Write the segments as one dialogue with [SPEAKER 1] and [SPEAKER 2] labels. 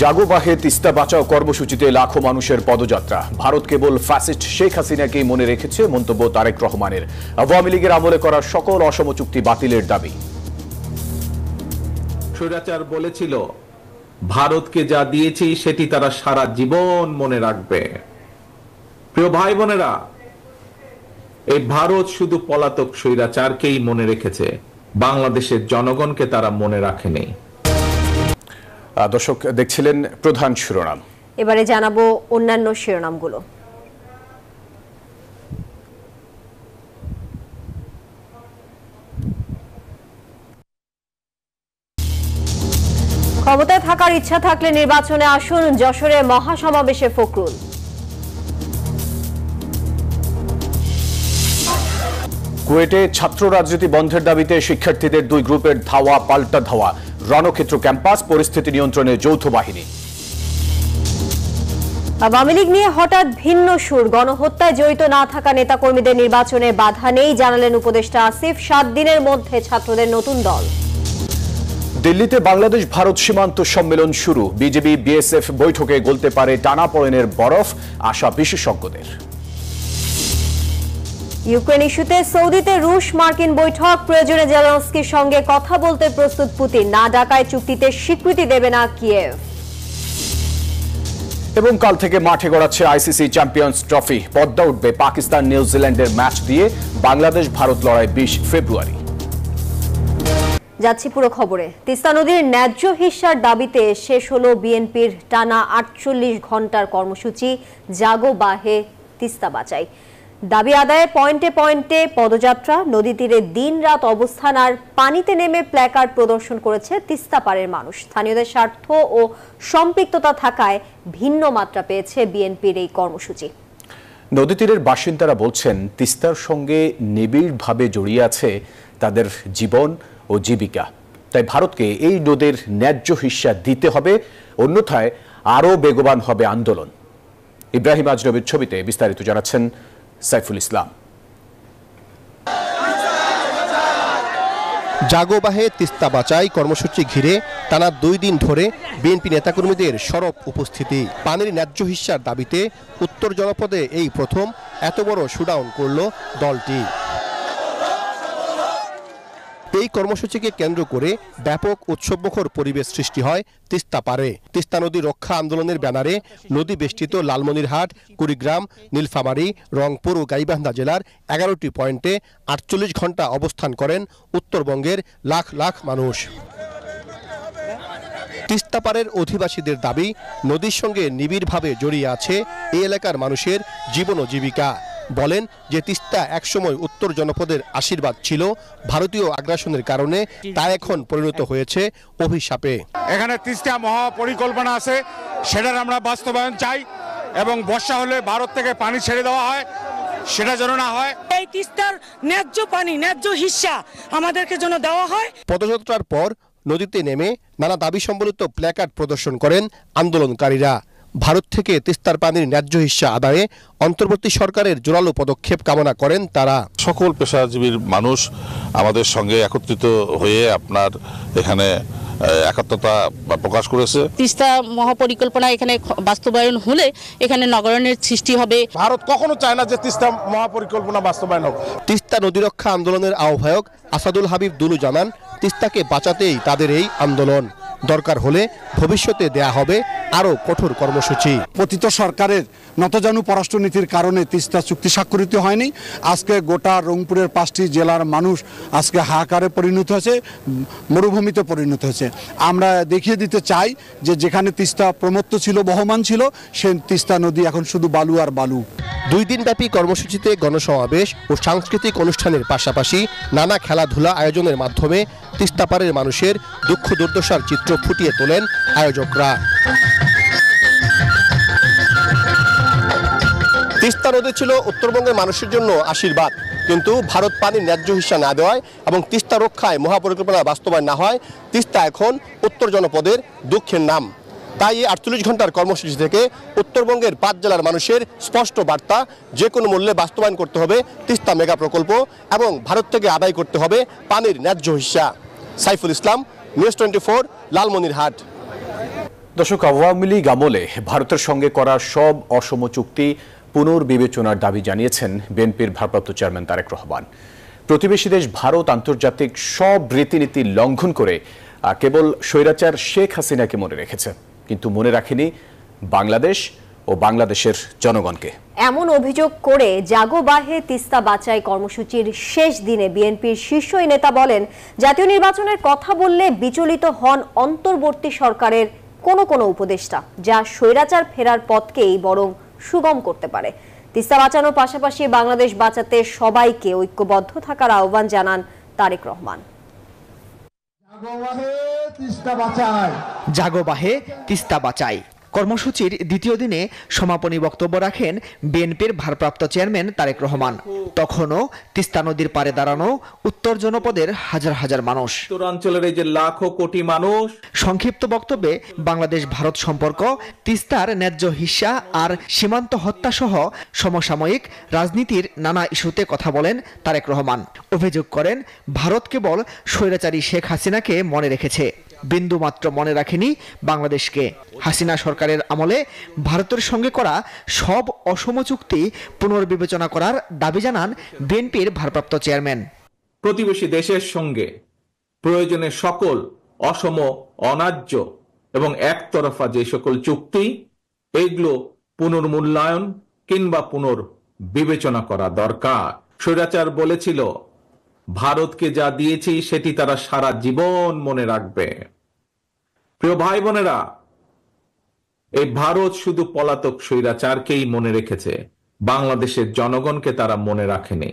[SPEAKER 1] জাগো বাহে তিস্তা বাঁচাও কর্মসূচিতে লাখো মানুষের পদযাত্রা। ভারত কেবল ফ্যাসিস্ট শেখ হাসিনাকেই মনে রেখেছে, মন্তব্য তারেক রহমানের। আওয়ামী লীগের আমলে করা সকল অসম চুক্তি বাতিলের দাবি।
[SPEAKER 2] স্বৈরাচার বলেছিল, ভারতকে যা দিয়েছি সেটি তারা সারা জীবন মনে রাখবে। প্রিয় ভাই বোনেরা, এই ভারত শুধু পলাতক স্বৈরাচারকেই মনে রেখেছে, বাংলাদেশের জনগণকে তারা মনে রাখেনি।
[SPEAKER 1] দর্শক দেখছিলেন প্রধান শিরোনাম।
[SPEAKER 3] এবারে জানাবো অন্যান্য শিরোনামগুলো। ক্ষমতায় থাকার ইচ্ছা থাকলে নির্বাচনে আসুন, যশোরে মহাসমাবেশে ফখরুল।
[SPEAKER 1] কুয়েটে ছাত্র রাজনীতি বন্ধের দাবিতে শিক্ষার্থীদের দুই গ্রুপের ধাওয়া পাল্টা ধাওয়া। রণক্ষেত্র ক্যাম্পাস, পরিস্থিতি নিয়ন্ত্রণে যৌথ বাহিনী।
[SPEAKER 3] আওয়ামী লীগ নিয়ে হঠাৎ ভিন্ন সুর। গণহত্যায় জড়িত না থাকা নেতাকর্মীদের নির্বাচনে বাধা নেই, জানালেন উপদেষ্টা আসিফ। 7 দিনের মধ্যে ছাত্রদের নতুন দল।
[SPEAKER 1] দিল্লিতে বাংলাদেশ ভারত সীমান্ত সম্মেলন শুরু। বিজেপি বিএসএফ বৈঠকে গলতে পারে টানাপোড়েনের বরফ, আশা বিশেষজ্ঞদের।
[SPEAKER 3] ইউক্রেন ইস্যুতে সৌদিতে রুশ মার্কিন বৈঠক। প্রয়োজনে জেলেনস্কির সঙ্গে কথা বলতে প্রস্তুত পুতিন। না ডাকায় চুক্তিতে স্বীকৃতি দেবে না কিয়েভ।
[SPEAKER 1] এবং কাল থেকে মাঠে গড়াচ্ছে আইসিসি চ্যাম্পিয়ন্স ট্রফি। পদ্মা উঠবে পাকিস্তান নিউজিল্যান্ডের ম্যাচ দিয়ে। বাংলাদেশ ভারত লড়াই 20 ফেব্রুয়ারি।
[SPEAKER 3] যাচ্ছি পুরো খবরে। তিস্তা নদীর ন্যায্য হিস্যার দাবিতে শেষ হলো বিএনপির টানা 48 ঘন্টার কর্মসূচি জাগো বাহে তিস্তা বাঁচাই। দাবি আদায়ে পয়েন্টে পয়েন্টে পদযাত্রা, নদী তীরে দিন-রাত অবস্থান আর পানিতে নেমে প্ল্যাকার্ড প্রদর্শন করেছে তিস্তা পাড়ের মানুষ। স্থানীয়দের স্বার্থ ও সম্পৃক্ততা থাকায় ভিন্ন মাত্রা পেয়েছে বিএনপির এই কর্মসূচি।
[SPEAKER 1] নদী তীরের বাসিন্দারা বলছেন, তিস্তার সঙ্গে নিবিড়ভাবে জড়িয়ে আছে তাদের জীবন ও জীবিকা। তাই ভারতকে এই নদীর ন্যায্য হিস্যা দিতে হবে, অন্যথায় আরও বেগবান হবে আন্দোলন। ইব্রাহিম আজনবীর ছবিতে বিস্তারিত জানাচ্ছেন সাইফুল ইসলাম।
[SPEAKER 4] জাগো বাহে তিস্তা বাঁচাই কর্মসূচি ঘিরে টানা 2 দিন ধরে বিএনপি নেতাকর্মীদের সরব উপস্থিতি। পানির ন্যায্য হিস্যার দাবিতে উত্তর জনপদে এই প্রথম এত বড় শোডাউন করল দলটি। এই কর্মসূচিকে কেন্দ্র করে ব্যাপক উৎসবমুখর পরিবেশ সৃষ্টি হয় তিস্তা পারে। তিস্তা নদী রক্ষা আন্দোলনের ব্যানারে নদী বেষ্টিত লালমনিরহাট, কুড়িগ্রাম, নীলফামারী, রংপুর ও গাইবান্ধা জেলার 11টি পয়েন্টে 48 ঘন্টা অবস্থান করেন উত্তরবঙ্গের লাখ লাখ মানুষ। তিস্তা পারের অধিবাসীদের দাবি, নদীর সঙ্গে নিবিড়ভাবে জড়িয়ে আছে এই এলাকার মানুষের জীবন ও জীবিকা। বলেন যে তিস্তা একসময় উত্তর জনপদের আশীর্বাদ ছিল, ভারতীয় আগ্রাসনের কারণে তা এখন পরিণত হয়েছে অভিশাপে।
[SPEAKER 5] এখানে তিস্তা মহাপরিকল্পনা আছে, সেটার আমরা বাস্তবায়ন চাই এবং বর্ষা হলে ভারত থেকে পানি ছেড়ে দেওয়া হয়, সেটা যেন না হয়।
[SPEAKER 6] এই তিস্তার ন্যায্য পানি, ন্যায্য হিস্যা আমাদেরকে যেন দেওয়া হয়।
[SPEAKER 4] পদযাত্রার পর নদীতে নেমে নানা দাবি সম্বলিত প্ল্যাকার্ড প্রদর্শন করেন আন্দোলনকারীরা। ভারত থেকে তিস্তার পানির ন্যায্য হিস্যা আদায়ে অন্তর্বর্তী সরকারের জোরালো পদক্ষেপ কামনা করেন তারা।
[SPEAKER 7] সকল পেশাজীবীর মানুষ আমাদের সঙ্গে একত্রিত হয়ে আপনার এখানে একাত্মতা প্রকাশ করেছে।
[SPEAKER 8] তিস্তা মহাপরিকল্পনা এখানে বাস্তবায়ন হলে এখানে নগরায়নের সৃষ্টি হবে।
[SPEAKER 5] ভারত কখনো চায় না যে তিস্তা মহাপরিকল্পনা বাস্তবায়ন হোক।
[SPEAKER 4] তিস্তা নদী রক্ষা আন্দোলনের আহ্বায়ক আসাদুল হাবিব দুলু জানান, তিস্তাকে বাঁচাতেই তাদের এই আন্দোলন। দরকার হলে ভবিষ্যতে দেয়া হবে আরো কঠোর কর্মসূচি।
[SPEAKER 9] পতিত সরকারের নতজানু পররাষ্ট্রনীতির কারণে তিস্তা চুক্তি স্বাক্ষরিত হয়নি। আজকে গোটা রংপুরের 5টি জেলার মানুষ আজকে হাহাকারে পরিণত হয়েছে, মরুভূমিতে পরিণত হয়েছে। আমরা দেখিয়ে দিতে চাই যে যেখানে তিস্তা প্রমত্ত ছিল, বহমান ছিল, সে তিস্তা নদী এখন শুধু বালু আর বালু।
[SPEAKER 4] 2 দিনব্যাপী কর্মসূচিতে গণসমাবেশ ও সাংস্কৃতিক অনুষ্ঠানের পাশাপাশি নানা খেলাধুলা আয়োজনের মাধ্যমে তিস্তা পারের মানুষের দুঃখ দুর্দশার চিত্র ফুটিয়ে তোলেন আয়োজকরা। তিস্তা নদী ছিল উত্তরবঙ্গের মানুষের জন্য আশীর্বাদ, কিন্তু ভারত পানির ন্যায্য হিস্যা না দেওয়ায় এবং তিস্তা রক্ষায় মহাপরিকল্পনা বাস্তবায়ন না হয় তিস্তা এখন উত্তর জনপদের দুঃখের নাম। তাই এই 48 ঘন্টার কর্মসূচি থেকে উত্তরবঙ্গের 5 জেলার মানুষের স্পষ্ট বার্তা, যে কোনো মূল্যে বাস্তবায়ন করতে হবে তিস্তা মেগা প্রকল্প এবং ভারত থেকে আদায় করতে হবে পানির ন্যায্য হিস্যা। সাইফুল ইসলাম, নিউজ 24, লালমনিরহাট।
[SPEAKER 1] দর্শক, আওয়ামী লীগ আমলে ভারতের সঙ্গে করা সব অসম চুক্তি পুনর্বিবেচনার দাবি জানিয়েছেন বিএনপির ভারপ্রাপ্ত চেয়ারম্যান তারেক রহমান। প্রতিবেশী দেশ ভারত আন্তর্জাতিক সব রীতিনীতি লঙ্ঘন করে কেবল স্বৈরাচার শেখ হাসিনাকে মনে রেখেছে, কিন্তু মনে রাখেনি বাংলাদেশ ও বাংলাদেশের জনগণকে।
[SPEAKER 3] এমন অভিযোগ করে জাগো বাহে তিস্তা বাঁচাই কর্মসূচির শেষ দিনে বিএনপির শীর্ষ নেতা বলেন, জাতীয় নির্বাচনের কথা বললে বিচলিত হন অন্তর্বর্তী সরকারের কোনো উপদেষ্টা, যা স্বৈরাচার ফেরার পথকেই বরং সুগম করতে পারে। তিস্তা বাঁচানোর পাশাপাশি বাংলাদেশ বাঁচাতে সবাইকে ঐক্যবদ্ধ থাকার আহ্বান জানান তারেক রহমান।
[SPEAKER 10] জাগো বাহে তিস্তা বাঁচাই কর্মসূচির দ্বিতীয় দিনে সমাপনী বক্তব্য রাখেন বিএনপির ভারপ্রাপ্ত চেয়ারম্যান তারেক রহমান। তখনও তিস্তা নদীর পাড়ে দাঁড়ানো উত্তর জনপদের হাজার হাজার মানুষ,
[SPEAKER 2] উত্তরাঞ্চলের এই যে লাখো কোটি মানুষ।
[SPEAKER 10] সংক্ষিপ্ত বক্তব্যে বাংলাদেশ ভারত সম্পর্ক, তিস্তার ন্যায্য হিস্সা আর সীমান্ত হত্যা সহ সমসাময়িক রাজনীতির নানা ইস্যুতে কথা বলেন তারেক রহমান। অভিযোগ করেন, ভারত কেবল স্বৈরাচারী শেখ হাসিনাকে মনে রেখেছে, বিন্দুমাত্র মনে রাখেনি বাংলাদেশকে। হাসিনা সরকারের আমলে ভারতের সঙ্গে করা সব অসম চুক্তি পুনর্বিবেচনা করার দাবি জানান বিএনপির ভারপ্রাপ্ত চেয়ারম্যান।
[SPEAKER 2] প্রতিবেশী দেশের সঙ্গে প্রয়োজনে সকল অসম, অন্যায্য এবং একতরফা যে সকল চুক্তি, এগুলো পুনর্মূল্যায়ন কিংবা পুনর্বিবেচনা করা দরকার। স্বৈরাচার বলেছিল, ভারতকে যা দিয়েছি সেটি তারা সারা জীবন মনে রাখবে। প্রিয় ভাই বোনেরা, এই ভারত শুধু পলাতক স্বৈরাচারকেই মনে রেখেছে, বাংলাদেশের জনগণকে তারা মনে রাখেনি।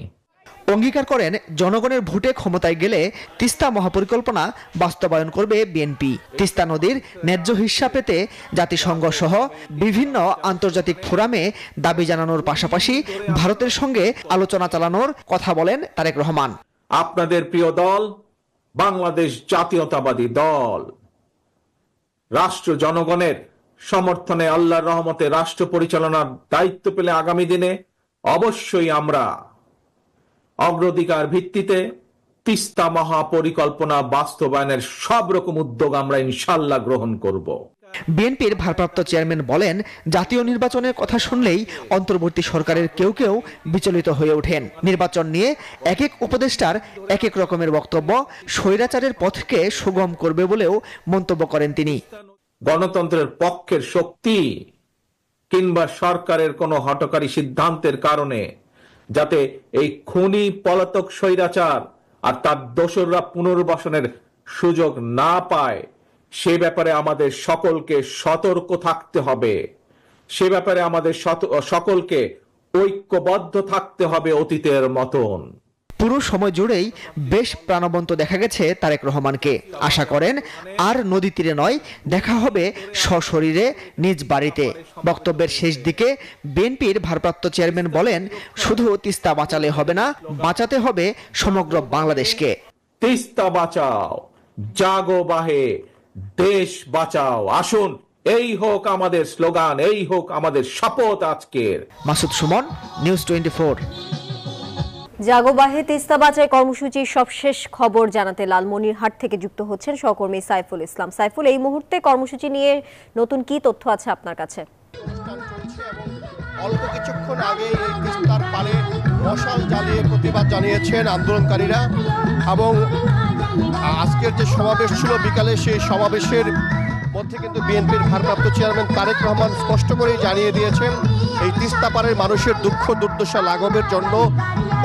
[SPEAKER 10] অঙ্গীকার করেন, জনগণের ভোটে ক্ষমতায় গেলে তিস্তা মহাপরিকল্পনা বাস্তবায়ন করবে বিএনপি। তিস্তা নদীর ন্যায্য হিস্সা পেতে জাতিসংঘ সহ বিভিন্ন আন্তর্জাতিক ফোরামে দাবি জানানোর পাশাপাশি ভারতের সঙ্গে আলোচনা চালানোর কথা বলেন তারেক রহমান।
[SPEAKER 2] আপনাদের প্রিয় দল বাংলাদেশ জাতীয়তাবাদী দল রাষ্ট্র জনগণের সমর্থনে আল্লাহর রহমতে রাষ্ট্র পরিচালনার দায়িত্ব পেলে আগামী দিনে অবশ্যই আমরা অগ্রাধিকার ভিত্তিতে তিস্তা মহাপরিকল্পনা বাস্তবায়নের সব রকম উদ্যোগ আমরা ইনশাআল্লাহ গ্রহণ করব।
[SPEAKER 10] বিএনপির ভারপ্রাপ্ত চেয়ারম্যান বলেন, জাতীয় নির্বাচনের কথা শুনলেই অন্তর্বর্তী সরকারের কেউ কেউ বিচলিত হয়ে ওঠেন। নির্বাচন নিয়ে এক এক উপদেষ্টার এক এক রকমের বক্তব্য স্বৈরাচারের পথকে সুগম করবে বলেও মন্তব্য করেন তিনি।
[SPEAKER 2] গণতন্ত্রের পক্ষের শক্তি কিংবা সরকারের কোনো হঠকারী সিদ্ধান্তের কারণে যাতে এই খুনি পলাতক স্বৈরাচার আর তার দোসররা পুনর্বাসনের সুযোগ না পায়, সে ব্যাপারে আমাদের সকলকে সতর্ক থাকতে হবে। সে ব্যাপারে আমাদের সকলকে ঐক্যবদ্ধ থাকতে হবে অতীতের মতন।
[SPEAKER 10] পুরো সময় জুড়েই বেশ প্রাণবন্ত দেখা গেছে তারেক রহমানকে। আশা করেন আর নদী তীরে নয়, দেখা হবে সশরীরে নিজ বাড়িতে। বক্তব্যের শেষ দিকে বিএনপির ভারপ্রাপ্ত চেয়ারম্যান বলেন, শুধু তিস্তা বাঁচালে হবে না, বাঁচাতে হবে সমগ্র বাংলাদেশকে।
[SPEAKER 2] তিস্তা বাঁচাও, জাগো বাহে দেশ বাঁচাও। আসুন, এই হোক আমাদের স্লোগান, এই হোক আমাদের শপথ আজকের।
[SPEAKER 10] মাসুদ সুমন, নিউজ 24।
[SPEAKER 3] জাগো বাহে তিস্তা বাঁচাই কর্মসূচির সবশেষ খবর জানাতে লালমনিরহাট থেকে যুক্ত হচ্ছেন সহকর্মী সাইফুল ইসলাম। সাইফুল, এই মুহূর্তে কর্মসূচি নিয়ে নতুন কি তথ্য আছে আপনার কাছে?
[SPEAKER 4] অল্প কিছুক্ষণ আগে এই তিস্তার পারে মশাল জ্বালিয়ে প্রতিবাদ জানিয়েছেন আন্দোলনকারীরা, এবং আজকের যে সমাবেশ ছিল বিকালে, সেই সমাবেশের মধ্যে কিন্তু বিএনপির ভারপ্রাপ্ত চেয়ারম্যান তারেক রহমান স্পষ্ট করেই জানিয়ে দিয়েছেন, এই তিস্তা পাড়ের মানুষের দুঃখ দুর্দশা লাঘবের জন্য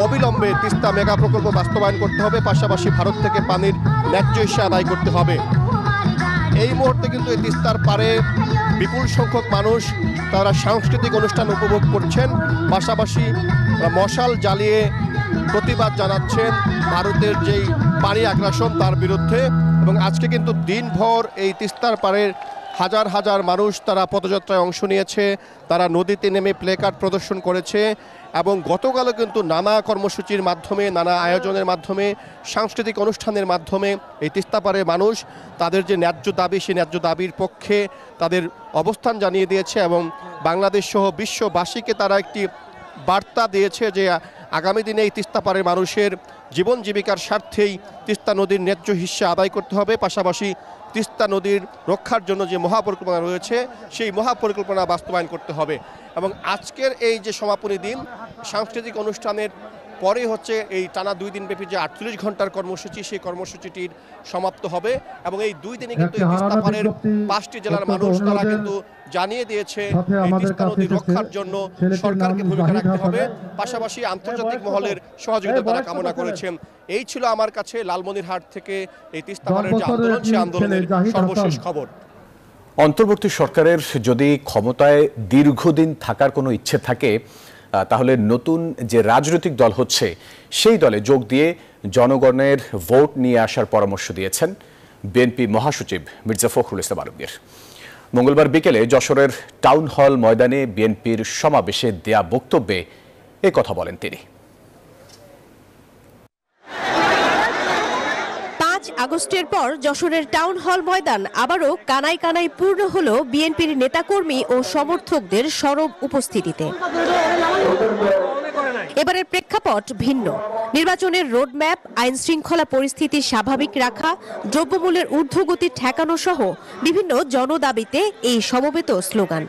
[SPEAKER 4] অবিলম্বে তিস্তা মেগা প্রকল্প বাস্তবায়ন করতে হবে, পাশাপাশি ভারত থেকে পানির ন্যায্য হিস্সা আদায় করতে হবে। এই মুহূর্তে কিন্তু এই তিস্তার পাড়ে বিপুল সংখ্যক মানুষ তারা সাংস্কৃতিক অনুষ্ঠান উপভোগ করছেন, পাশাপাশি মশাল জ্বালিয়ে প্রতিবাদ জানাচ্ছেন ভারতের যেই পানি আগ্রাসন তার বিরুদ্ধে। এবং আজকে কিন্তু দিনভর এই তিস্তার পাড়ের হাজার হাজার মানুষ তারা পদযাত্রায় অংশ নিয়েছে, তারা নদীতে নেমে প্লেকার্ড প্রদর্শন করেছে, এবং গতকালও কিন্তু নানা কর্মসূচির মাধ্যমে, নানা আয়োজনের মাধ্যমে, সাংস্কৃতিক অনুষ্ঠানের মাধ্যমে এই তিস্তা পাড়ের মানুষ তাদের যে ন্যায্য দাবি, সেই ন্যায্য দাবির পক্ষে তাদের অবস্থান জানিয়ে দিয়েছে, এবং বাংলাদেশ সহ বিশ্ববাসীকে তারা একটি বার্তা দিয়েছে যে আগামী দিনে এই তিস্তা পাড়ের মানুষের জীবন জীবিকার স্বার্থেই তিস্তা নদীর ন্যায্য হিস্যা আদায় করতে হবে, পাশাপাশি তিস্তা নদীর রক্ষার জন্য যে মহাপরিকল্পনা রয়েছে সেই মহাপরিকল্পনা বাস্তবায়ন করতে হবে। এবং আজকের এই যে সমাপনী দিন, সাংস্কৃতিক অনুষ্ঠানের পরে হচ্ছে এই টানা 2 দিন ব্যাপী যে 48 ঘন্টার কর্মসূচি, সেই কর্মসূচিটির সমাপ্ত হবে। এবং এই 2 দিনে কিন্তু এই তিস্তা পাড়ের 5টি জেলার মানুষ তারা কিন্তু জানিয়ে দিয়েছে এই তিস্তা নদী রক্ষার জন্য সরকারকে ভূমিকা রাখতে হবে, পাশাপাশি আন্তর্জাতিক মহলের সহযোগিতা তারা কামনা করেছেন। এই ছিল আমার কাছে লালমনিরহাট থেকে এই তিস্তা পাড়ের যে আন্দোলন, সেই আন্দোলনের সর্বশেষ খবর।
[SPEAKER 1] অন্তর্বর্তী সরকারের যদি ক্ষমতায় দীর্ঘদিন থাকার কোনো ইচ্ছে থাকে, তাহলে নতুন যে রাজনৈতিক দল হচ্ছে সেই দলে যোগ দিয়ে জনগণের ভোট নিয়ে আসার পরামর্শ দিয়েছেন বিএনপি মহাসচিব মির্জা ফখরুল ইসলাম আলমগীর। মঙ্গলবার বিকেলে যশোরের টাউন হল ময়দানে বিএনপির সমাবেশে দেয়া বক্তব্যে এ কথা বলেন তিনি।
[SPEAKER 11] 5 আগস্টের পর যশোরের টাউন হল ময়দান আবারও কানায় কানায় পূর্ণ হলো বিএনপির নেতাকর্মী ও সমর্থকদের সরব উপস্থিতিতে। এবারের প্রেক্ষাপট ভিন্ন। নির্বাচনের রোডম্যাপ, আইন শৃঙ্খলা পরিস্থিতি স্বাভাবিক রাখা, দ্রব্যমূল্যের ঊর্ধ্বগতি ঠেকানো সহ বিভিন্ন জনদাবিতে এই সমবেত স্লোগান।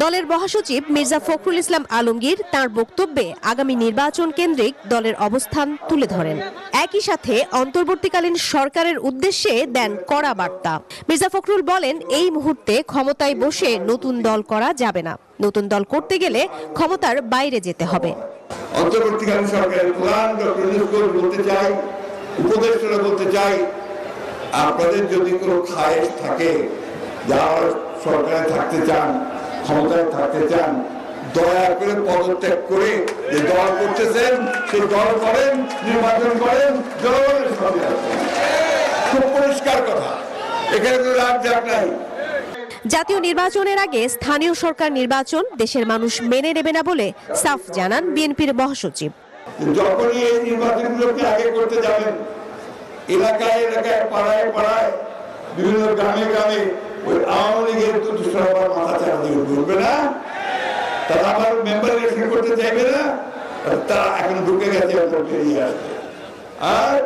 [SPEAKER 11] দলের মহাসচিব মির্জা ফখরুল ইসলাম আলমগীর তার বক্তব্যে আগামী নির্বাচন কেন্দ্রিক দলের অবস্থান তুলে ধরেন। একই সাথে অন্তর্বর্তীকালীন সরকারের উদ্দেশ্যে দেন কড়া বার্তা। মির্জা ফখরুল বলেন, এই মুহূর্তে ক্ষমতায় বসে নতুন দল করা যাবে না। নতুন দল করতে গেলে ক্ষমতার বাইরে যেতে হবে।
[SPEAKER 12] অন্তর্বর্তীকালীন সরকারের প্রধান ডক্টর ইউনূস বলতে চাই, উপদেষ্টারা বলতে চাই, আপনাদের যদি কোনো খায়েশ থাকে, যারা সরকারে থাকতে চান, ক্ষমতায় থাকতে চান, দয়া করে পদত্যাগ করে যে দল করতেছেন সেই দল করেন, নির্বাচন করেন, জনগণের সাথে আসেন। খুব পরিষ্কার কথা, এখানে কোনো রাগ নাই।
[SPEAKER 11] জাতীয় নির্বাচনের আগে স্থানীয় সরকার নির্বাচন দেশের মানুষ মেনে নেবে না বলে সাফ জানান বিএনপির মহাসচিব।
[SPEAKER 12] যখনই এই নির্বাচনগুলোকে আগে করতে যাবেন, এলাকায় এলাকায়, পাড়ায় পাড়ায়, বিভিন্ন গ্রামে গ্রামে ওই আওয়ামী লীগের তো দুষ্কর্মার মাথা চারা দিয়ে ঘুরবে না, তারা আবার মেম্বার ইলেকশন করতে চাইবে না, তারা এখন ঢুকে গেছে, বেরিয়ে আসবে, আর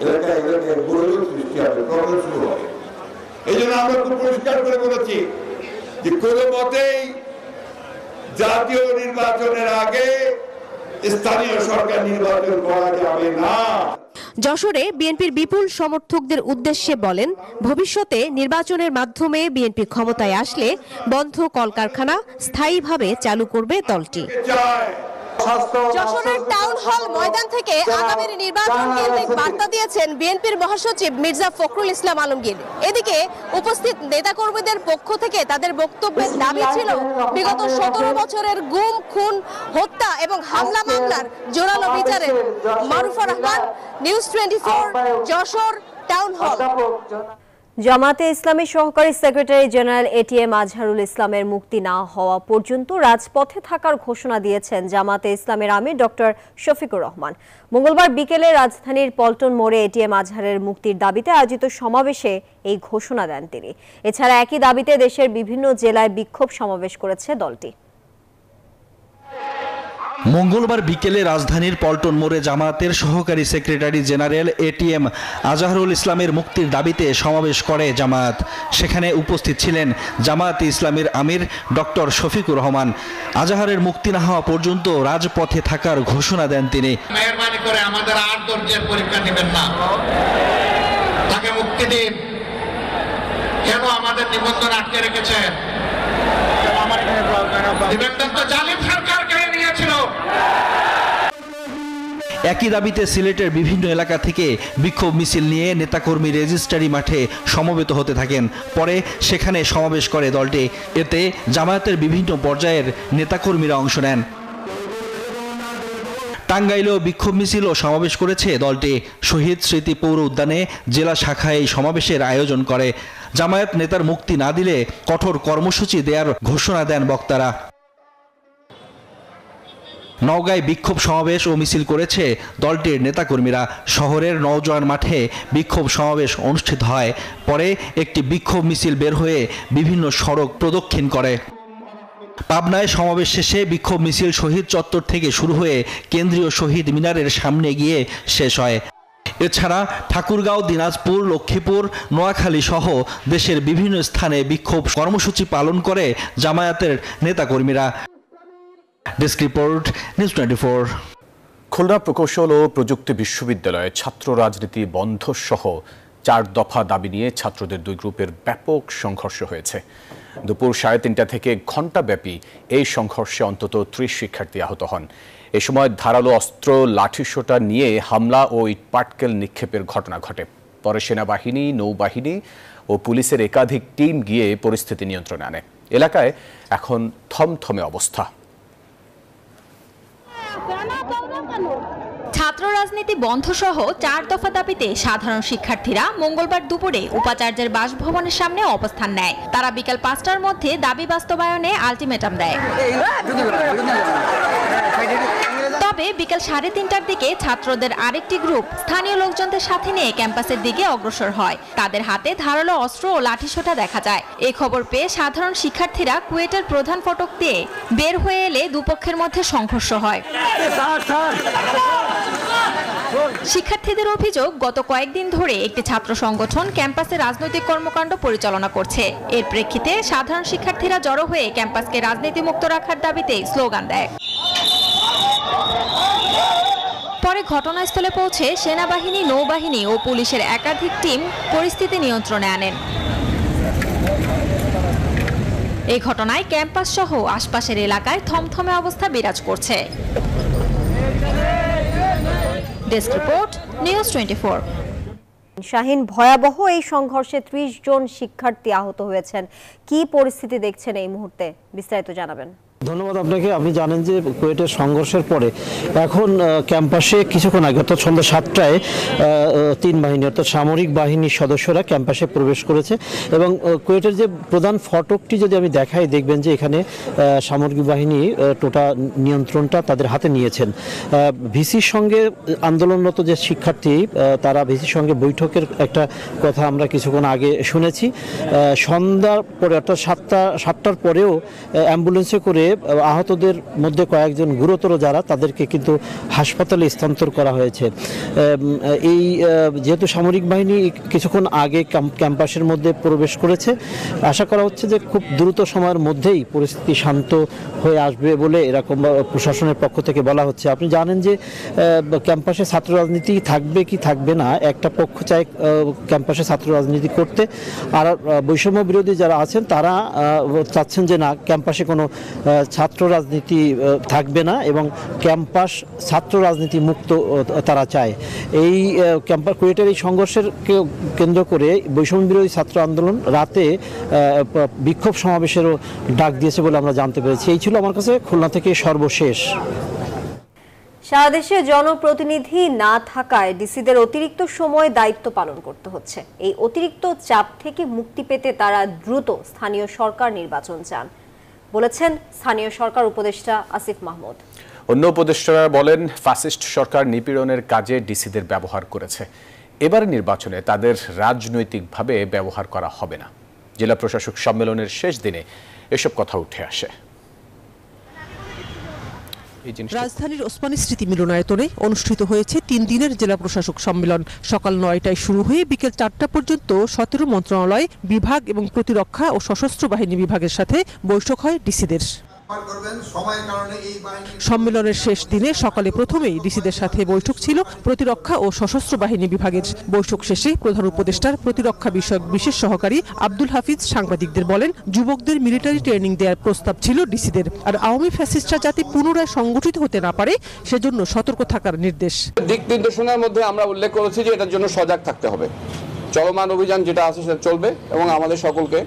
[SPEAKER 12] এলাকায় এলাকায় গোলযোগ সৃষ্টি হবে, প্রবলেম শুরু হবে। এই জন্য আমরা খুব পরিষ্কার করে বলেছি যে কোনো মতেই জাতীয় নির্বাচনের আগে স্থানীয় সরকার নির্বাচন করা যাবে না।
[SPEAKER 11] যশোরে বিএনপির বিপুল সমর্থকদের উদ্দেশ্যে বলেন, ভবিষ্যতে নির্বাচনের মাধ্যমে বিএনপি ক্ষমতায় আসলে বন্ধ কলকারখানা স্থায়ীভাবে চালু করবে দলটি। যশোরের টাউন হল ময়দান থেকে আগামীর নির্বাচন কেন্দ্রিক বার্তা দিয়েছেন বিএনপির মহাসচিব মির্জা ফখরুল ইসলাম আলমগীর। এদিকে উপস্থিত নেতাকর্মীদের পক্ষ থেকে তাদের বক্তব্যের দাবি ছিল বিগত 17 বছরের গুম, খুন, হত্যা এবং হামলা মামলার জোরালো বিচারের। Marufa Rahman, news 24, Jessore town hall.
[SPEAKER 3] জামাতে ইসলামী সহকারী সেক্রেটারি জেনারেল এটিএম আজহারুল ইসলামের মুক্তি না হওয়া পর্যন্ত রাজপথে থাকার ঘোষণা দিয়েছেন জামাতে ইসলামের আমির ডক্টর শফিকুর রহমান। মঙ্গলবার বিকেলে রাজধানীর পল্টন মোড়ে এটিএম আজহারের মুক্তির দাবিতে আয়োজিত সমাবেশে এই ঘোষণা দেন তিনি। এছাড়া একই দাবিতে দেশের বিভিন্ন জেলায় বিক্ষোভ সমাবেশ করেছে দলটি।
[SPEAKER 13] মঙ্গলবার বিকেলে রাজধানীর পল্টন মোড়ে জামায়াতের সহকারী সেক্রেটারি জেনারেল এটিএম আজহারুল ইসলামের মুক্তির দাবিতে সমাবেশ করে জামায়াত। সেখানে উপস্থিত ছিলেন জামায়াতে ইসলামীর আমির ডক্টর শফিকুর রহমান। আজহারের মুক্তি না হওয়া পর্যন্ত রাজপথে থাকার ঘোষণা দেন তিনি।
[SPEAKER 14] মেহরবানি করে আমাদের আর ধৈর্যের পরীক্ষা নেবেন না, তাকে মুক্তি দিন। কেন আমাদের নিবন্ধন আটকে রেখেছেন? নিবন্ধন তো জালিম সরকার কেড়ে নিয়েছিল।
[SPEAKER 13] একই দাবিতে সিলেটের বিভিন্ন এলাকা থেকে বিক্ষোভ মিছিল নিয়ে নেতাকর্মী রেজিস্ট্রারি মাঠে সমবেত হতে থাকেন। পরে সেখানে সমাবেশ করে দলটি। এতে জামায়াতের বিভিন্ন পর্যায়ের নেতাকর্মীরা অংশ নেন। টাঙ্গাইলেও বিক্ষোভ মিছিল ও সমাবেশ করেছে দলটি। শহীদ স্মৃতি পৌর উদ্যানে জেলা শাখায় এই সমাবেশের আয়োজন করে। জামায়াত নেতার মুক্তি না দিলে কঠোর কর্মসূচি দেওয়ার ঘোষণা দেন বক্তারা। নওগাঁয় বিক্ষোভ সমাবেশ ও মিছিল করেছে দলটির নেতাকর্মীরা। শহরের নওজোয়ান মাঠে বিক্ষোভ সমাবেশ অনুষ্ঠিত হয়। পরে একটি বিক্ষোভ মিছিল বের হয়ে বিভিন্ন সড়ক প্রদক্ষিণ করে। পাবনায় সমাবেশ শেষে বিক্ষোভ মিছিল শহীদ চত্বর থেকে শুরু হয়ে কেন্দ্রীয় শহীদ মিনারের সামনে গিয়ে শেষ হয়। এছাড়া ঠাকুরগাঁও, দিনাজপুর, লক্ষ্মীপুর, নোয়াখালী সহ দেশের বিভিন্ন স্থানে বিক্ষোভ কর্মসূচি পালন করে জামায়াতের নেতাকর্মীরা। Desk report, news 24।
[SPEAKER 1] খুলনা প্রকৌশল ও প্রযুক্তি বিশ্ববিদ্যালয়ে ছাত্র রাজনীতি বন্ধ সহ 4 দফা দাবি নিয়ে ছাত্রদের 2 গ্রুপের ব্যাপক সংঘর্ষ হয়েছে। দুপুর 3:30 থেকে ঘণ্টাব্যাপী এই সংঘর্ষে অন্তত 30 শিক্ষার্থী আহত হন। এ সময় ধারালো অস্ত্র, লাঠিসোঁটা নিয়ে হামলা ও ইটপাটকেল নিক্ষেপের ঘটনা ঘটে। পরে সেনাবাহিনী, নৌবাহিনী ও পুলিশের একাধিক টিম গিয়ে পরিস্থিতি নিয়ন্ত্রণে আনে। এলাকায় এখন থমথমে অবস্থা।
[SPEAKER 15] ছাত্র রাজনীতি বন্ধ সহ 4 দফা দাবিতে সাধারণ শিক্ষার্থীরা মঙ্গলবার দুপুরে উপাচার্যের বাসভবনের সামনে অবস্থান নেয়। তারা বিকাল 5টার মধ্যে দাবি বাস্তবায়নে আলটিমেটাম দেয়। তবে বিকাল 3:30টার দিকে ছাত্রদের আরেকটি গ্রুপ স্থানীয় লোকজনদের সাথে নিয়ে ক্যাম্পাসের দিকে অগ্রসর হয়। তাদের হাতে ধারালো অস্ত্র ও লাঠিসোঁটা দেখা যায়। এই খবর পেয়ে সাধারণ শিক্ষার্থীরা কুয়েটের প্রধান ফটক দিয়ে বের হয়ে এলে দুপক্ষের মধ্যে সংঘর্ষ হয়। শিক্ষার্থীদের অভিযোগ, গত কয়েকদিন ধরে একটি ছাত্র সংগঠন ক্যাম্পাসে রাজনৈতিক কর্মকাণ্ড পরিচালনা করছে। এর প্রেক্ষিতে সাধারণ শিক্ষার্থীরা জড়ো হয়ে ক্যাম্পাসকে রাজনীতিমুক্ত রাখার দাবিতে স্লোগান দেয়। পরে ঘটনাস্থলে পৌঁছে সেনাবাহিনী, নৌবাহিনী ও পুলিশের একাধিক টিম পরিস্থিতি নিয়ন্ত্রণে আনেন। এই ঘটনায় ক্যাম্পাস সহ আশপাশের এলাকায় থমথমে অবস্থা বিরাজ করছে। Desk report, news 24।
[SPEAKER 3] শাহিন, ভয়াবহ এই সংঘর্ষে 30 জন শিক্ষার্থী আহত হয়েছেন। কি পরিস্থিতি দেখছেন এই মুহূর্তে, বিস্তারিত জানাবেন।
[SPEAKER 16] ধন্যবাদ আপনাকে। আপনি জানেন যে কুয়েটের সংঘর্ষের পরে এখন ক্যাম্পাসে কিছুক্ষণ আগে অর্থাৎ সন্ধ্যা 7টায় 3 বাহিনী অর্থাৎ সামরিক বাহিনীর সদস্যরা ক্যাম্পাসে প্রবেশ করেছে এবং কুয়েটের যে প্রধান ফটকটি যদি আমি দেখাই, দেখবেন যে এখানে সামরিক বাহিনী টোটাল নিয়ন্ত্রণটা তাদের হাতে নিয়েছেন। ভিসির সঙ্গে আন্দোলনরত যে শিক্ষার্থী, তারা ভিসির সঙ্গে বৈঠকের একটা কথা আমরা কিছুক্ষণ আগে শুনেছি। সন্ধ্যার পরে অর্থাৎ 7টার পরেও অ্যাম্বুলেন্সে করে আহতদের মধ্যে কয়েকজন গুরুতর যারা, তাদেরকে কিন্তু হাসপাতালে স্থানান্তর করা হয়েছে। এই যেহেতু সামরিক বাহিনী কিছুক্ষণ আগে ক্যাম্পাসের মধ্যে প্রবেশ করেছে, আশা করা হচ্ছে যে খুব দ্রুত সময়ের মধ্যেই পরিস্থিতি শান্ত হয়ে আসবে বলে এরকম প্রশাসনের পক্ষ থেকে বলা হচ্ছে। আপনি জানেন যে ক্যাম্পাসে ছাত্র রাজনীতি থাকবে কি থাকবে না, একটা পক্ষ চায় ক্যাম্পাসে ছাত্র রাজনীতি করতে, আর বৈষম্য বিরোধী যারা আছেন তারা চাচ্ছেন যে না, ক্যাম্পাসে কোনো ছাত্র রাজনীতি থাকবে না এবং ক্যাম্পাস ছাত্র রাজনীতি মুক্ত তারা চায়। এই ক্যাম্পাস কুয়েটের এই সংঘর্ষের কেন্দ্র করে বৈষম্য বিরোধী ছাত্র আন্দোলন রাতে বিক্ষোভ সমাবেশেরও ডাক দিয়েছে বলে আমরা জানতে পেরেছি। এই ছিল আমার কাছে খুলনা থেকে সর্বশেষ।
[SPEAKER 3] সারা দেশে জনপ্রতিনিধি না থাকায় ডিসিদের অতিরিক্ত সময় দায়িত্ব পালন করতে হচ্ছে। এই অতিরিক্ত চাপ থেকে মুক্তি পেতে তারা দ্রুত স্থানীয় সরকার নির্বাচন চান, বলেছেন স্থানীয় সরকার উপদেষ্টা আসিফ মাহমুদ।
[SPEAKER 1] অন্য উপদেষ্টারা বলেন, ফ্যাসিস্ট সরকার নিপীড়নের কাজে ডিসিদের ব্যবহার করেছে। এবার নির্বাচনে তাদের রাজনৈতিকভাবে ব্যবহার করা হবে না। জেলা প্রশাসক সম্মেলনের শেষ দিনে এসব কথা উঠে আসে।
[SPEAKER 17] রাজধানীর ওসমানী স্মৃতি মিলনায়তনে অনুষ্ঠিত হয়েছে 3 দিনের জেলা প্রশাসক সম্মেলন। সকাল 9টায় শুরু হয়ে বিকেল 4টা পর্যন্ত 17 মন্ত্রণালয়, বিভাগ এবং প্রতিরক্ষা ও সশস্ত্র বাহিনী বিভাগের সাথে বৈঠক হয় ডিসিদের। সম্মেলনের শেষ দিনে সকালে প্রথমেই ডিসিদের সাথে বৈঠক ছিল প্রতিরক্ষা ও সশস্ত্র বাহিনী বিভাগের। বৈঠক শেষে প্রধান উপদেষ্টার প্রতিরক্ষা বিষয়ক বিশেষ সহকারী আব্দুল হাফিজ সাংবাদিকদের বলেন, যুবকদের মিলিটারি ট্রেনিং দেওয়ার প্রস্তাব ছিল ডিসিদের, আর আওয়ামী ফ্যাসিস্টরা যাতে পুনরায় সংগঠিত হতে না পারে সেজন্য সতর্ক থাকার নির্দেশ।
[SPEAKER 18] দিক নির্দেশনার মধ্যে আমরা উল্লেখ করেছি যে এটার জন্য সজাগ থাকতে হবে। চলমান অভিযান যেটা আছে সেটা চলবে এবং আমাদের সকলকে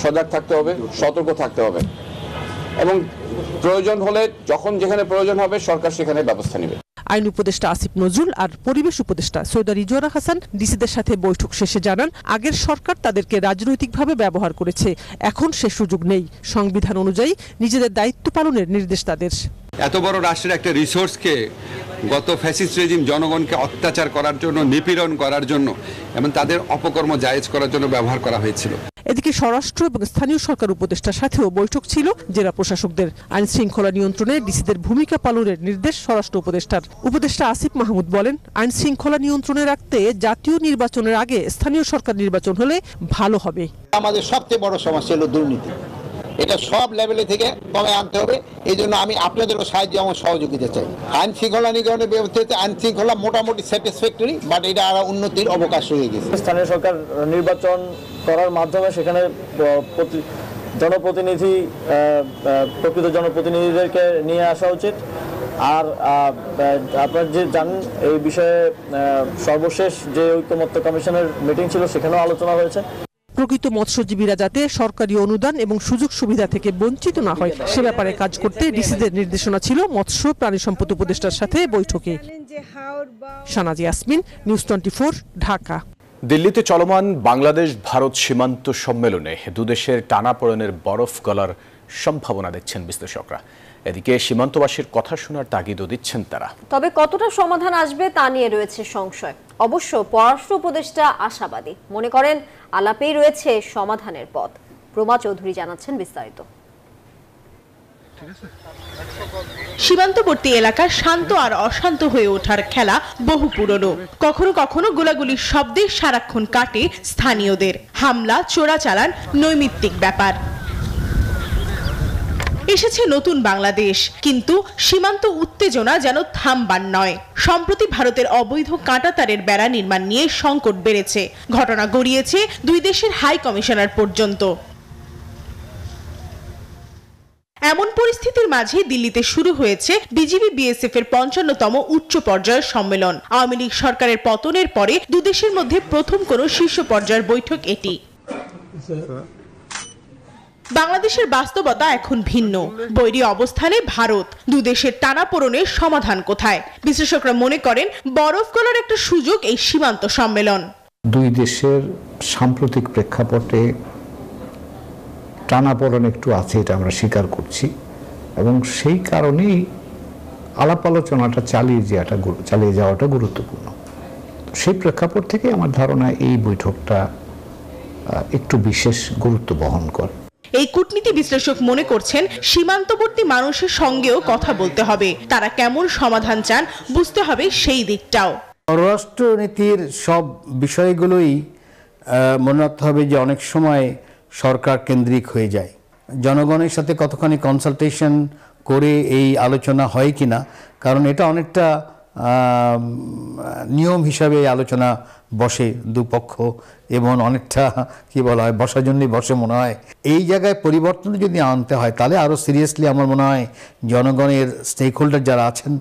[SPEAKER 18] সজাগ থাকতে হবে, সতর্ক থাকতে হবে এবং প্রয়োজন হলে যখন যেখানে প্রয়োজন হবে সরকার সেখানে ব্যবস্থা নেবে।
[SPEAKER 17] আইন উপদেষ্টা আসিফ নজরুল আর পরিবেশ উপদেষ্টা সৈয়দা রিজওয়ানা হাসান ডিসিদের সাথে বৈঠক শেষে জানান, আগের সরকার তাদেরকে রাজনৈতিকভাবে ব্যবহার করেছে, এখন সে সুযোগ নেই। সংবিধান অনুযায়ী নিজেদের দায়িত্ব পালনের নির্দেশ তাদের।
[SPEAKER 19] এত বড় রাষ্ট্রের একটা রিসোর্সকে গত ফ্যাসিস্ট রেজিম জনগণকে অত্যাচার করার জন্য, নিপীড়ন করার জন্য এবং তাদের অপকর্ম জায়েজ করার জন্য ব্যবহার করা হয়েছিল।
[SPEAKER 17] এদিকে স্বরাষ্ট্র এবং স্থানীয় সরকার উপদেষ্টার সাথেও বৈঠক ছিল জেলা প্রশাসকদের। আইন শৃঙ্খলা নিয়ন্ত্রণে ডিসিদের ভূমিকা পালনের নির্দেশ স্বরাষ্ট্র উপদেষ্টার। উপদেষ্টা আসিফ মাহমুদ বলেন, আইন শৃঙ্খলা নিয়ন্ত্রণে রাখতে জাতীয় নির্বাচনের আগে স্থানীয় সরকার নির্বাচন হলে ভালো হবে।
[SPEAKER 20] আমাদের সবচেয়ে বড় সমস্যা হলো দুর্নীতি। এটা সব লেভেলে থেকে কমে আনতে হবে। এই জন্য আমি আপনাদেরও সাহায্য এবং সহযোগিতা চাই। আইন শৃঙ্খলা নিয়ন্ত্রণের ব্যবস্থাতে আইন শৃঙ্খলা মোটামুটি স্যাটিসফ্যাক্টরি, বাট এটা আরো উন্নতির অবকাশ রয়ে গেছে।
[SPEAKER 21] স্থানীয় সরকার নির্বাচন করার মাধ্যমে সেখানে জনপ্রতিনিধি, প্রকৃত জনপ্রতিনিধিদেরকে নিয়ে আসা উচিত। আর আপনারা যে জানেন এই বিষয়ে সর্বশেষ যে ঐকমত্য কমিশনের মিটিং ছিল সেখানেও আলোচনা হয়েছে।
[SPEAKER 17] প্রকৃত মৎস্যজীবীরা যাতে সরকারি অনুদান এবং সুযোগ সুবিধা থেকে বঞ্চিত না হয় সে ব্যাপারে কাজ করতে ডিসিদের নির্দেশনা ছিল মৎস্য প্রাণী সম্পদ উপদেষ্টার সাথে বৈঠকে। শানাজি ইয়াসমিন, নিউজ 24, ঢাকা।
[SPEAKER 1] দিল্লিতে চলমান বাংলাদেশ ভারত সীমান্ত সম্মেলনে দুদেশের টানাপোড়েনের বরফ গলার সম্ভাবনা দেখছেন বিশ্লেষকরা। এদিকে সীমান্তবাসীর কথা শোনার তাগিদও দিচ্ছেন তারা।
[SPEAKER 3] তবে কতটা সমাধান আসবে তা নিয়ে রয়েছে সংশয়। অবশ্য পররাষ্ট্র উপদেষ্টা আশাবাদী, মনে করেন আলাপেই রয়েছে সমাধানের পথ। প্রমা চৌধুরী জানাচ্ছেন বিস্তারিত।
[SPEAKER 22] সীমান্তবর্তী এলাকা শান্ত আর অশান্ত হয়ে ওঠার খেলা বহু পুরনো। কখনো কখনো গোলাগুলির শব্দে সারাক্ষণ কাটে স্থানীয়দের। হামলা, চোরাচালান নৈমিত্তিক ব্যাপার। এসেছে নতুন বাংলাদেশ, কিন্তু সীমান্ত উত্তেজনা যেন থামবার নয়। সম্প্রতি ভারতের অবৈধ কাঁটাতারের বেড়া নির্মাণ নিয়ে সংকট বেড়েছে। ঘটনা গড়িয়েছে দুই দেশের হাই কমিশনার পর্যন্ত। এমন পরিস্থিতির মাঝে দিল্লিতে শুরু হয়েছে বিজিবি বিএসএফ এর 55তম উচ্চ পর্যায়ের সম্মেলন। আওয়ামী লীগ সরকারের পতনের পরে দুদেশের মধ্যে প্রথম কোনো শীর্ষ পর্যায়ের বৈঠক এটি। বাংলাদেশের বাস্তবতা এখন ভিন্ন। বৈরী অবস্থানে ভারত। দুদেশের টানাপোড়েনের সমাধান কোথায়? বিশ্লেষকরা মনে করেন বরফ গলার একটা সুযোগ এই সীমান্ত সম্মেলন।
[SPEAKER 23] দুই দেশের সাম্প্রতিক প্রেক্ষাপটে টানাপোড়েন একটু আছে, এটা আমরা স্বীকার করছি, এবং সেই কারণেই আলাপ আলোচনাটা চালিয়ে যাওয়াটা গুরুত্বপূর্ণ। সেই প্রেক্ষাপট থেকে আমার ধারণা এই বৈঠকটা একটু বিশেষ গুরুত্ব বহন করে।
[SPEAKER 22] এই কূটনীতি বিশ্লেষক মনে করছেন সীমান্তবর্তী মানুষের সঙ্গেও কথা বলতে হবে। তারা কেমন সমাধান চান বুঝতে হবে সেই দিকটাও।
[SPEAKER 24] পররাষ্ট্রনীতির সব বিষয়গুলোই মনে রাখতে হবে যে অনেক সময় সরকার কেন্দ্রিক হয়ে যায়। জনগণের সাথে কতখানি কনসালটেশন করে এই আলোচনা হয় কিনা, কারণ এটা অনেকটা নিয়ম হিসাবে আলোচনা বসে দুপক্ষ, এবং অনেকটা কি বলা হয় বসার জন্যই বসে মনে হয়। এই জায়গায় পরিবর্তন যদি আনতে হয় তাহলে আরও সিরিয়াসলি আমার মনে হয় জনগণের স্টেক হোল্ডার যারা আছেন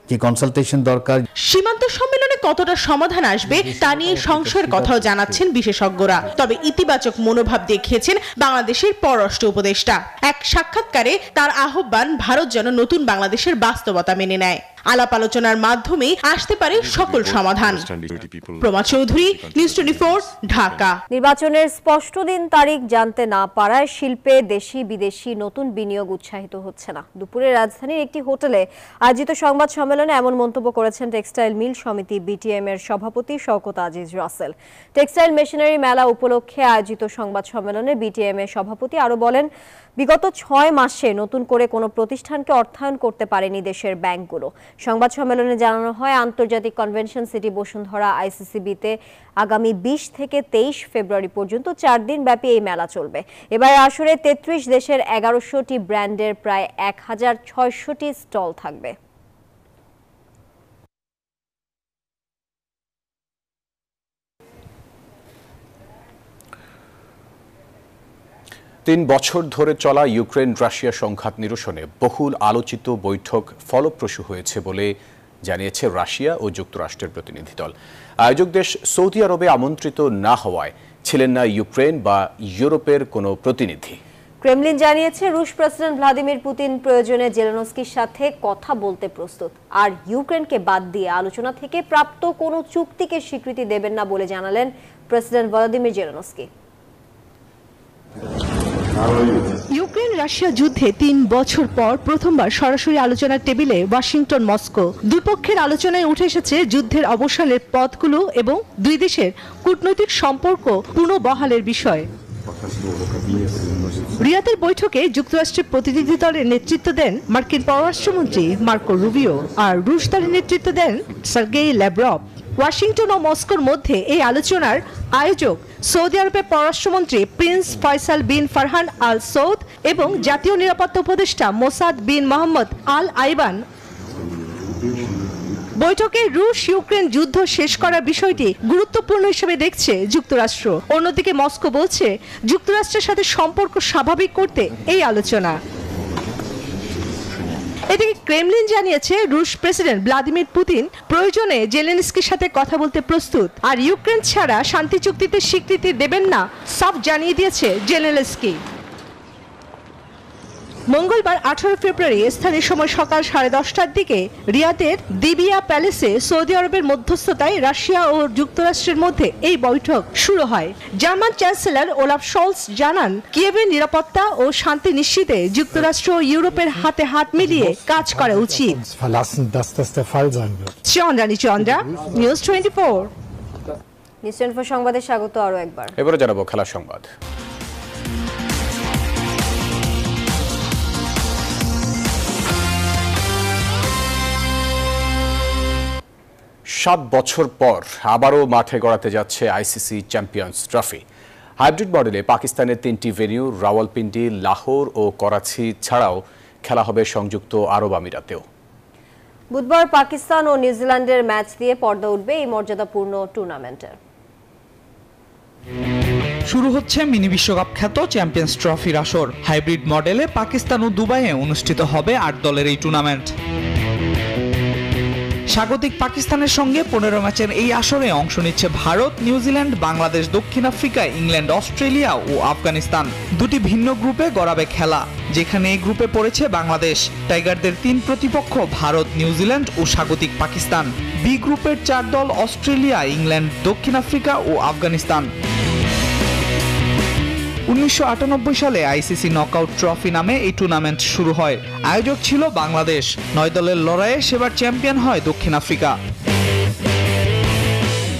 [SPEAKER 24] যে কনসালটেশন দরকার।
[SPEAKER 22] সীমান্ত সম্মেলনে কতটা সমাধান আসবে তা নিয়ে সংশয়ের কথাও জানাচ্ছেন বিশেষজ্ঞরা। তবে ইতিবাচক মনোভাব দেখিয়েছেন বাংলাদেশের পররাষ্ট্র উপদেষ্টা। এক সাক্ষাৎকারে তার আহ্বান ভারত যেন নতুন বাংলাদেশের বাস্তবতা মেনে নেয়। আলাপ আলোচনার মাধ্যমে আসতে পারে সকল সমাধান। প্রমা চৌধুরী, নিউজ 24, ঢাকা।
[SPEAKER 3] নির্বাচনের স্পষ্ট দিন তারিখ জানতে না পারায় শিল্পে দেশি বিদেশি নতুন বিনিয়োগ উৎসাহিত হচ্ছে না। দুপুরে রাজধানীর একটি হোটেলে আয়োজিত সংবাদ সম্মেলনে এমন মন্তব্য করেছেন টেক্সটাইল মিল সমিতি বিটিএম এর সভাপতি শওকত আজিজ রাসেল। টেক্সটাইল মেশিনারি মেলা উপলক্ষে আয়োজিত সংবাদ সম্মেলনে বিটিএম এর সভাপতি আরো বলেন, বিগত 6 মাসে নতুন করে কোনো প্রতিষ্ঠানকে অর্থায়ন করতে পারেনি দেশের ব্যাংকগুলো। সংবাদ সম্মেলনে জানানো হয়, আন্তর্জাতিক কনভেনশন সিটি বসুন্ধরা আইসিসিবিতে আগামী 20 থেকে 23 ফেব্রুয়ারি পর্যন্ত 4 দিন ব্যাপী এই মেলা চলবে। এবার আসরে 33 দেশের 1100টি ব্র্যান্ডের প্রায় 1600টি স্টল থাকবে।
[SPEAKER 1] তিন বছর ধরে চলা ইউক্রেন রাশিয়া সংঘাত নিরসনে বহুল আলোচিত বৈঠক ফলপ্রসূ হয়েছে বলে জানিয়েছে রাশিয়া ও যুক্তরাষ্ট্রের প্রতিনিধি দল। আয়োজক দেশ সৌদি আরবে আমন্ত্রিত না হওয়ায় ছিলেন না ইউক্রেন বা ইউরোপের কোনো প্রতিনিধি।
[SPEAKER 3] ক্রেমলিন জানিয়েছে, রুশ প্রেসিডেন্ট ভ্লাদিমির পুতিন প্রয়োজনে জেলেনস্কির সাথে কথা বলতে প্রস্তুত, আর ইউক্রেনকে বাদ দিয়ে আলোচনা থেকে প্রাপ্ত কোনো চুক্তিকে স্বীকৃতি দেবেন না বলে জানালেন president Vladimir Zelensky.
[SPEAKER 5] Ukraine Russia যুদ্ধে ৩ বছর পর প্রথমবার সরাসরি আলোচনার টেবিলে ওয়াশিংটন মস্কো। দুই পক্ষের আলোচনায় উঠে এসেছে যুদ্ধের অবসানের পথগুলো এবং দুই দেশের কূটনৈতিক সম্পর্ক পুনর্বহালের বিষয়। রিয়াদের বৈঠকে যুক্তরাষ্ট্রের প্রতিনিধি দলের নেতৃত্ব দেন মার্কিন পররাষ্ট্রমন্ত্রী মার্কো রুবিও, আর রুশ দলের নেতৃত্ব দেন সার্গেই ল্যাভরভ। ওয়াশিংটন ও মস্কোর মধ্যে এই আলোচনার আয়োজক সৌদি আরবের পররাষ্ট্রমন্ত্রী প্রিন্স ফয়সাল বিন ফারহান আল সৌদ এবং জাতীয় নিরাপত্তা উপদেষ্টা মোসাদ বিন মোহাম্মদ আল আইবান। বৈঠকে রুশ ইউক্রেন যুদ্ধ শেষ করার বিষয়টি গুরুত্বপূর্ণ হিসেবে দেখছে যুক্তরাষ্ট্র। অন্যদিকে মস্কো বলছে যুক্তরাষ্ট্রের সাথে সম্পর্ক স্বাভাবিক করতে এই আলোচনা। এদিকে ক্রেমলিন জানিয়েছে রুশ প্রেসিডেন্ট ভ্লাদিমির পুতিন প্রয়োজনে জেলেনস্কির সাথে কথা বলতে প্রস্তুত, আর ইউক্রেন ছাড়া শান্তি চুক্তিতে স্বীকৃতি দেবেন না সাফ জানিয়ে দিয়েছে জেলেনস্কি। মঙ্গলবার 18 ফেব্রুয়ারি স্থানীয় সময় সকাল 10:30টার দিকে রিয়াদের দিবিয়া প্যালেসে সৌদি আরবের মধ্যস্থতায় রাশিয়া ও যুক্তরাষ্ট্রের মধ্যে এই বৈঠক শুরু হয়। জার্মান চ্যান্সেলর ওলাফ শলস জানান, কিয়েভের নিরাপত্তা ও শান্তি নিশ্চিতে যুক্তরাষ্ট্র ও ইউরোপের হাতে হাত মিলিয়ে কাজ করা উচিত। চন্দ্রা, নিউজ 24।
[SPEAKER 3] নিউজ 24 সংবাদে স্বাগত আরো একবার।
[SPEAKER 1] এবারে জানাবো খেলার সংবাদ। 7 বছর পর আবারও মাঠে গড়াতে যাচ্ছে আইসিসি চ্যাম্পিয়ন্স ট্রফি। হাইব্রিড মডেলে পাকিস্তানের 3টি ভেন্যু রাওয়ালপিন্ডি, লাহোর ও করাচি ছাড়াও খেলা হবে সংযুক্ত আরব আমিরাতেও।
[SPEAKER 3] বুধবার পাকিস্তান ও নিউজিল্যান্ডের ম্যাচ দিয়ে পর্দা উঠবে এই মর্যাদাপূর্ণ টুর্নামেন্টের।
[SPEAKER 13] শুরু হচ্ছে মিনি বিশ্বকাপ খ্যাত চ্যাম্পিয়ন্স ট্রফির আসর। হাইব্রিড মডেলে পাকিস্তান ও দুবাইয়ে অনুষ্ঠিত হবে 8 দলের এই টুর্নামেন্ট। স্বাগতিক পাকিস্তানের সঙ্গে 15 ম্যাচের এই আসরে অংশ নিচ্ছে ভারত, নিউজিল্যান্ড, বাংলাদেশ, দক্ষিণ আফ্রিকা, ইংল্যান্ড, অস্ট্রেলিয়া ও আফগানিস্তান। দুটি ভিন্ন গ্রুপে গড়াবে খেলা, যেখানে এই গ্রুপে পড়েছে বাংলাদেশ। টাইগারদের 3 প্রতিপক্ষ ভারত, নিউজিল্যান্ড ও স্বাগতিক পাকিস্তান। বি গ্রুপের 4 দল অস্ট্রেলিয়া, ইংল্যান্ড, দক্ষিণ আফ্রিকা ও আফগানিস্তান। 1998 সালে আইসিসি নকআউট ট্রফি নামে এই টুর্নামেন্ট শুরু হয়। আয়োজক ছিল বাংলাদেশ। 9 দলের লড়াইয়ে সেবার চ্যাম্পিয়ন হয় দক্ষিণ আফ্রিকা।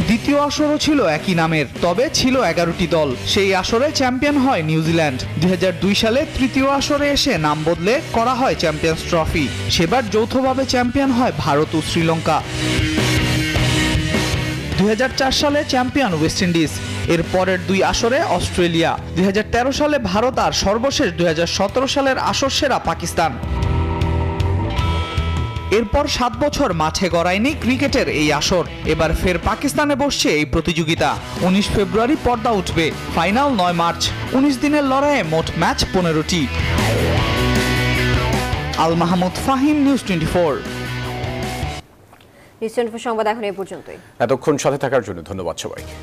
[SPEAKER 13] দ্বিতীয় আসরও ছিল একই নামের, তবে ছিল 11টি দল। সেই আসরে চ্যাম্পিয়ন হয় নিউজিল্যান্ড। 2002 সালে তৃতীয় আসরে এসে নাম বদলে করা হয় চ্যাম্পিয়ন্স ট্রফি। সেবার যৌথভাবে চ্যাম্পিয়ন হয় ভারত ও শ্রীলঙ্কা। 2004 সালে চ্যাম্পিয়ন ওয়েস্ট ইন্ডিজ। এর পরের 2 আসরে অস্ট্রেলিয়া। 2013 সালে ভারত, আর সর্বশেষ 2017 সালের আসর সেরা পাকিস্তান। এরপর 7 বছর মাঠে গড়ায়নি ক্রিকেটের এই আসর। এবার ফের পাকিস্তানে বসছে এই প্রতিযোগিতা। 19 ফেব্রুয়ারি পর্দা উঠবে, ফাইনাল 9 মার্চ। 19 দিনের লড়াইয়ে মোট match 15টি। Al Mahmud Fahim, news 24।
[SPEAKER 3] News 24 সংবাদ এখন এই পর্যন্তই।
[SPEAKER 1] এতক্ষণ সাথে থাকার জন্য ধন্যবাদ সবাইকে।